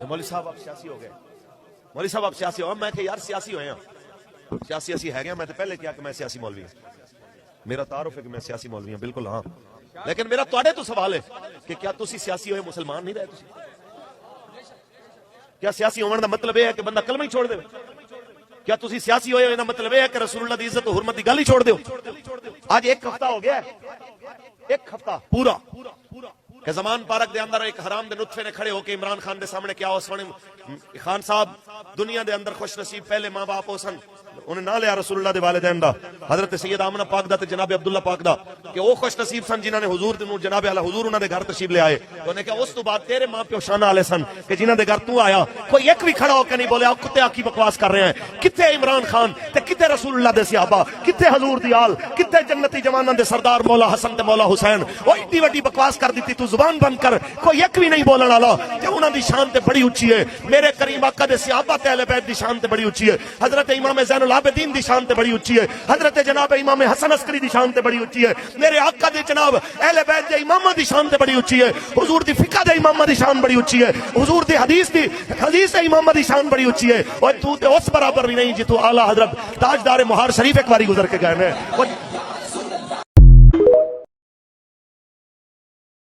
مولوی صاحب آپ سیاسی ہو گئے، مولوی صاحب آپ سیاسی ہو. میں کہ یار سیاسی ہوئے ہیں، سیاسی اسی ہے گیا. میں تو پہلے کیا کہ میں سیاسی مولوی ہوں، میرا تعارف ہے کہ میں سیاسی مولوی ہوں، بالکل ہاں. لیکن میرا تواڈے تو سوال ہے کہ کیا تسی سیاسی ہوئے مسلمان نہیں رہے؟ تسی کیا سیاسی ہونے دا مطلب یہ ہے کہ بندہ کلمہ ہی چھوڑ دے؟ کیا تسی سیاسی ہوئے دا مطلب یہ ہے کہ رسول اللہ دی عزت و حرمت دی گل ہی چھوڑ دیو؟ آج ایک ہفتہ ہو گیا ہے، ایک ہفتہ پورا کہ زمان پارک دے اندر ایک حرام دے نطفے نے کھڑے ہو کے عمران خان دے سامنے کیا ہو سونے خان صاحب دنیا دے اندر خوش نصیب پہلے ماں باپ ہو سن، انہیں نہ لیا رسول اللہ دے والدین دا، حضرت سید آمنہ پاک دا تے جناب عبداللہ پاک دا، کہ وہ خوش نصیب سن جنہاں نے حضور دے نور جناب اعلی حضور انہاں دے گھر تشریف لے آئے. تو انہیں کہا اس تو بعد تیرے ماں پیو شانہ والے سن کہ جنہاں دے گھر تو آیا کوئی ایک بھی کھڑا ہو کے نہیں بولے آپ کتے آکی بکواس کر رہے ہیں. کتے عمران خان تے کتے رسول اللہ دے صحابہ، کتے حضور دی آل، کتے جنتی جواناں دے سردار مولا حسن تے مولا حسین. وہ ایڈی وڈی بکواس کر دیتی، تو زبان بند کر، کوئی ایک بھی نہیں بولن والا. تے انہاں دی شان تے بڑی اونچی ہے، میرے کریم آقا دے صحابہ تے اہل بیت دی شان تے بڑی اونچی ہے، حضرت امام زین العابدین دی شان تے بڑی اونچی ہے، حضرت جناب امام حسن عسکری دی شان تے بڑی اونچی ہے، میرے آقا دے جناب اہل بیت دے امامہ دی شان تے بڑی اونچی ہے، حضور دی فقہ دے امامہ دی شان بڑی اونچی ہے، حضور دی حدیث دے امامہ دی شان بڑی اونچی ہے. اور تو تے اس برابر بھی نہیں جی تو اعلی حضرت تاجدار مہار شریف ایک باری گزر کے گئے ہیں.